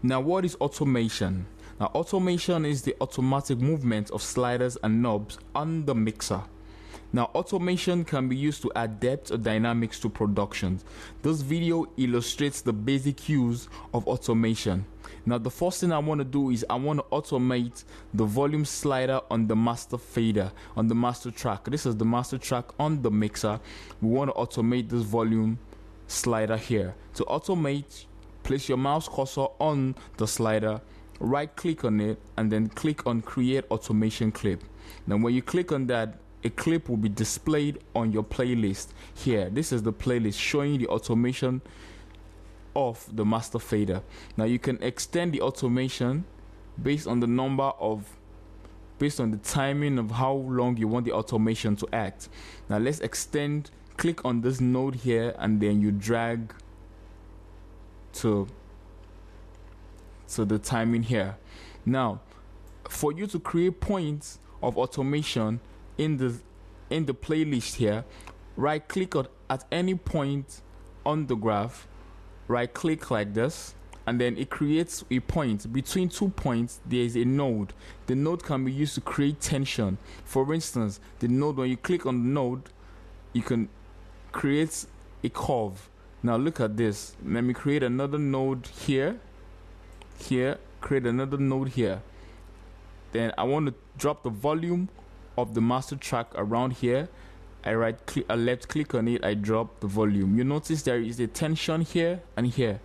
Now, what is automation? Now, automation is the automatic movement of sliders and knobs on the mixer. Now, automation can be used to add depth or dynamics to productions. This video illustrates the basic use of automation. Now, the first thing I want to do is I want to automate the volume slider on the master fader, on the master track. This is the master track on the mixer. We want to automate this volume slider here. To automate, place your mouse cursor on the slider, right click on it, and then click on create automation clip. Now, when you click on that, a clip will be displayed on your playlist here. This is the playlist showing the automation of the master fader. Now, you can extend the automation based on the timing of how long you want the automation to act. Now, let's extend. Click on this node here, and then you drag to the timing here. Now, for you to create points of automation in the playlist here, right click at any point on the graph, right click like this, and then it creates a point. Between 2 points there is a node. The node can be used to create tension. For instance, the node, when you click on the node, you can create a curve. Now look at this. Let me create another node here, create another node here. Then I want to drop the volume of the master track around here. I left click on it, I drop the volume. You notice there is a tension here and here.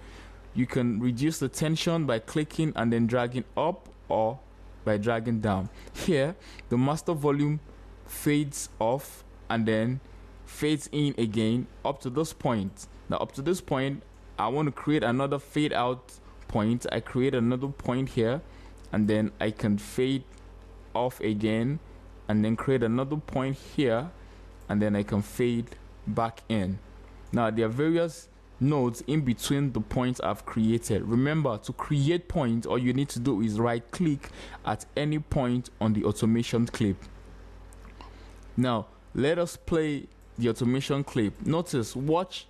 You can reduce the tension by clicking and then dragging up, or by dragging down. Here the master volume fades off and then fades in again up to this point. Now, up to this point, I want to create another fade out point. I create another point here, and then I can fade off again, and then create another point here, and then I can fade back in. Now, there are various nodes in between the points I've created. Remember, to create points, all you need to do is right click at any point on the automation clip. Now, let us play the automation clip. Notice, watch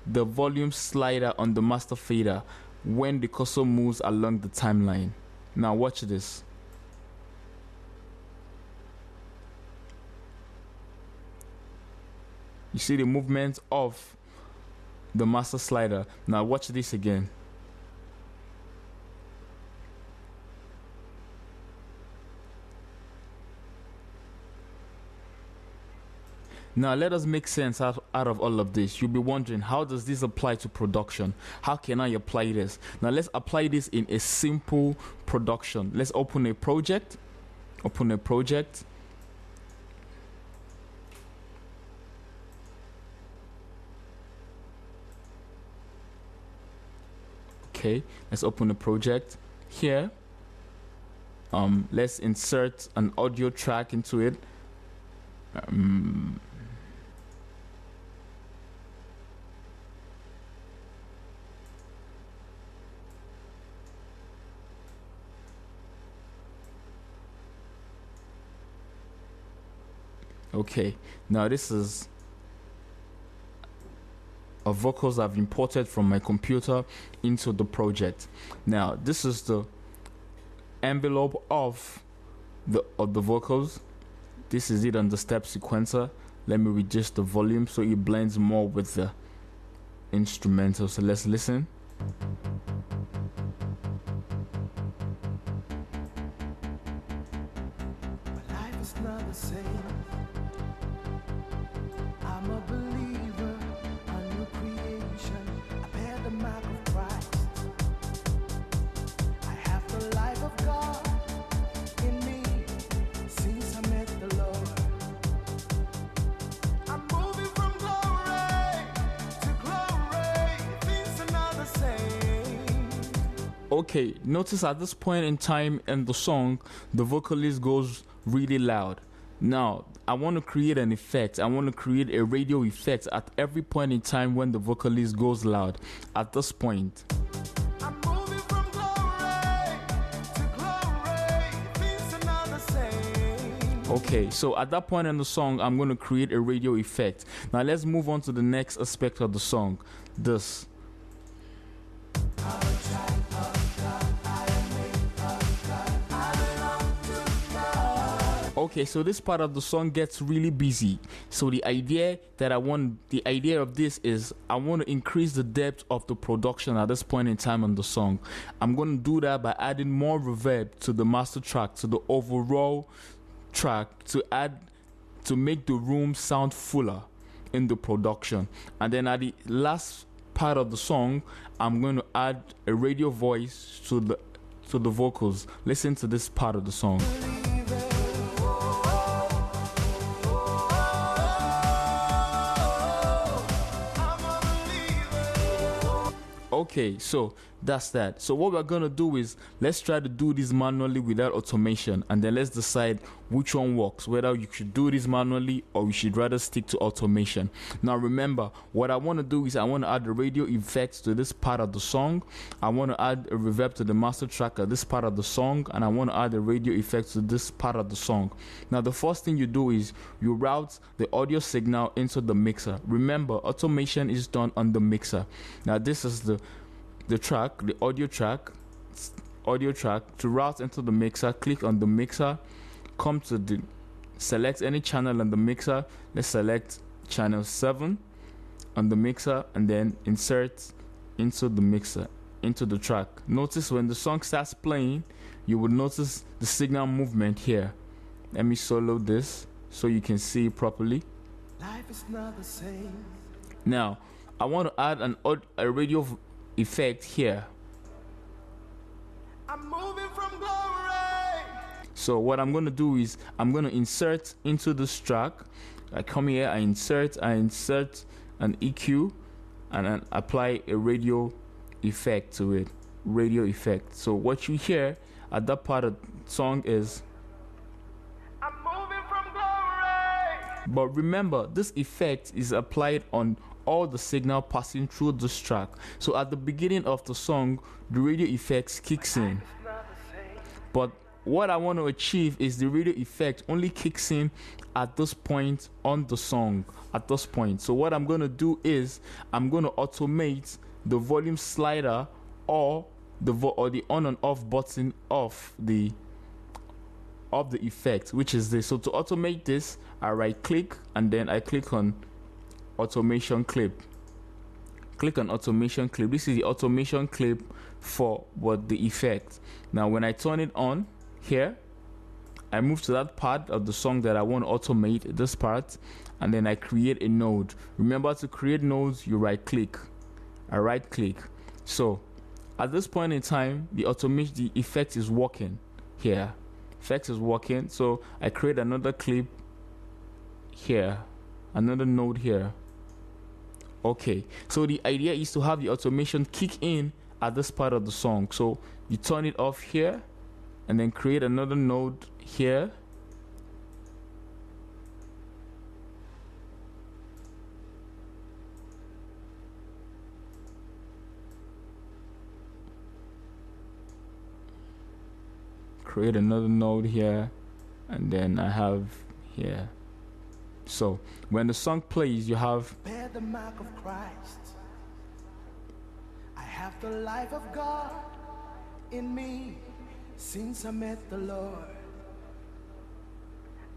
the volume slider on the master fader when the cursor moves along the timeline. Now watch this. You see the movement of the master slider. Now watch this again. Now let us make sense out of all of this. You'll be wondering, how does this apply to production? How can I apply this? Now let's apply this in a simple production. Let's open a project. Open a project. Okay, let's open a project here. Let's insert an audio track into it. Okay, now this is a vocals I've imported from my computer into the project. Now this is the envelope of the vocals. This is it on the step sequencer. Let me reduce the volume so it blends more with the instrumental. So let's listen. Life is not the same. I'm a believer, a new creation. I bear the mark of Christ. I have the life of God in me since I met the Lord. I'm moving from glory to glory. Things are not the same. Okay, notice at this point in time in the song, the vocalist goes really loud. Now, I want to create an effect. I want to create a radio effect at every point in time when the vocalist goes loud. At this point, I'm moving from glory to glory. Things are not the same. okay, so at that point in the song, I'm going to create a radio effect. Now, let's move on to the next aspect of the song. This. Our child of God. Okay, so this part of the song gets really busy. So the idea of this is I want to increase the depth of the production at this point in time on the song. I'm going to do that by adding more reverb to the master track, to the overall track, to make the room sound fuller in the production. And then at the last part of the song, I'm going to add a radio voice to the vocals. Listen to this part of the song. Okay, so that's that. So what we're gonna do is let's try to do this manually without automation, and then let's decide which one works, whether you should do this manually or you should rather stick to automation. Now remember, what I want to do is I want to add the radio effects to this part of the song. I want to add a reverb to the master track at this part of the song, and I want to add the radio effects to this part of the song. Now the first thing you do is you route the audio signal into the mixer. Remember, automation is done on the mixer. Now this is the track, the audio track. To route into the mixer, click on the mixer, come to the select any channel on the mixer. Let's select channel 7 on the mixer, and then insert into the mixer, into the track. Notice when the song starts playing, you will notice the signal movement here. Let me solo this so you can see it properly. Life is not the same. Now I want to add a radio effect here. I'm moving from glory. So what I'm going to do is I'm going to insert into this track. I come here, I insert an EQ, and then apply a radio effect to it. Radio effect. So what you hear at that part of the song is, I'm moving from glory. but remember, this effect is applied on all the signal passing through this track. So at the beginning of the song, the radio effects kicks in. But what I want to achieve is the radio effect only kicks in at this point on the song. At this point. So what I'm going to do is I'm going to automate the volume slider or the on and off button of the effect, which is this. So to automate this, I right click and then I click on automation clip. Click on automation clip. This is the automation clip for the effect. Now when I turn it on here, I move to that part of the song that I want to automate, this part, and then I create a node. Remember, to create nodes, you right click. I right click. So at this point in time, the effect is working here. Effect is working. So I create another clip here, another node here. Okay, so the idea is to have the automation kick in at this part of the song. So you turn it off here and then create another node here. Create another node here, and then I have here. So when the song plays, you have Bear the mark of Christ. I have the life of God in me since I met the Lord.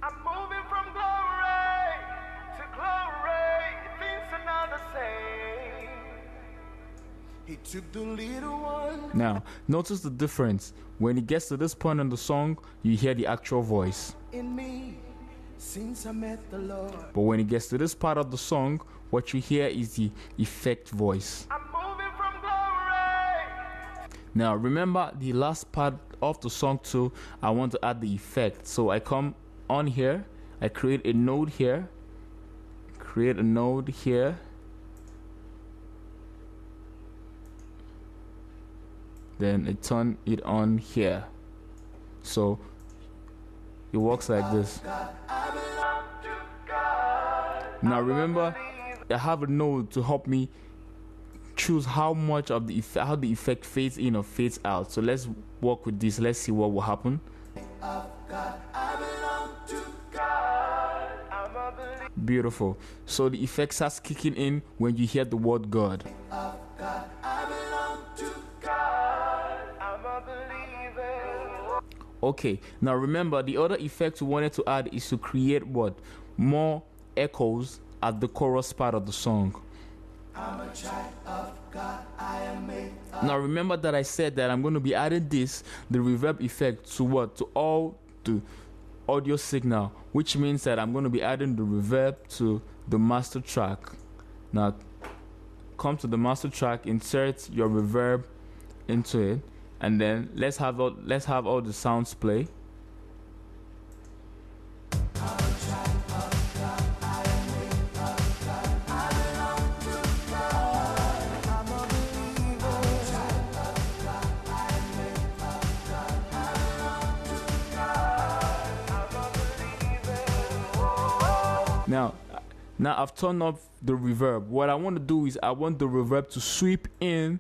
I'm moving from glory to glory. Things are not the same. He took the little one. now. Notice the difference. When it gets to this point in the song, you hear the actual voice. In me since I met the Lord. But when it gets to this part of the song, what you hear is the effect voice. I'm moving from glory. Now remember the last part of the song too, I want to add the effect. So I come on here, I create a node here, then I turn it on here. So it works like this. Now remember, I have a node to help me choose how much of the how the effect fades in or fades out. So let's work with this. Let's see what will happen. Beautiful. So the effect starts kicking in when you hear the word God. Okay, now remember the other effect we wanted to add is to create what? More echoes at the chorus part of the song. I'm a child of God, I am made of. Now remember that I said that I'm going to be adding this, the reverb effect, to what? To all the audio signal, which means that I'm going to be adding the reverb to the master track. Now come to the master track, insert your reverb into it, and then let's have all the sounds play. Now I've turned off the reverb. What I want to do is I want the reverb to sweep in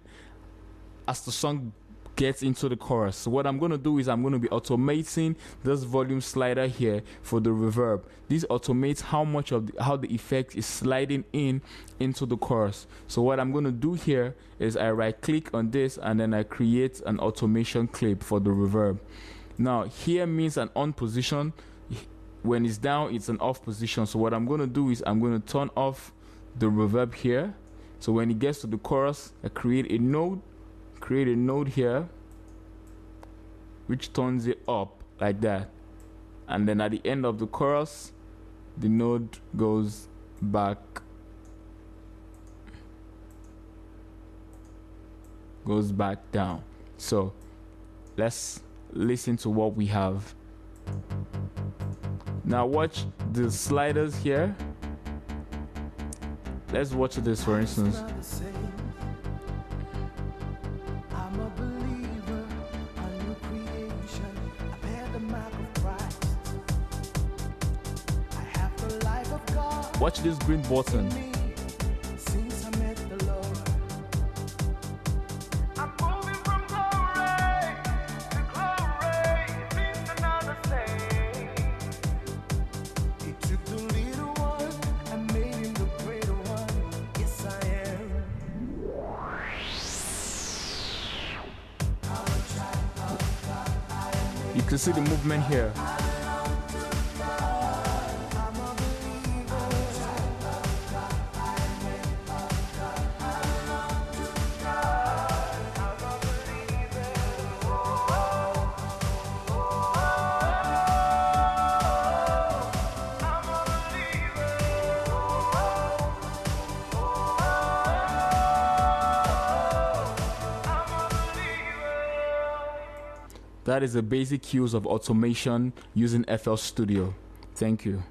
as the song gets into the chorus. So what I'm going to do is I'm going to be automating this volume slider here for the reverb. This automates how the effect is sliding into the chorus. So what I'm going to do here is I right click on this and then I create an automation clip for the reverb. Now here means an on position. When it's down, it's an off position. So what I'm going to do is I'm going to turn off the reverb here. So when it gets to the chorus, I create a node here, which turns it up like that. And then at the end of the chorus, the node goes back down. So let's listen to what we have. Now watch the sliders here. Let's watch this for instance. I'm a believer, a new creation. I bear the mark of Christ. I have the life of God. Watch this green button. Since I met the Lord, I'm moving from glory to glory. Things are not the same. He took the little one and made him the greater one. Yes, I am. You can see the movement here. That is the basic use of automation using FL Studio. Thank you.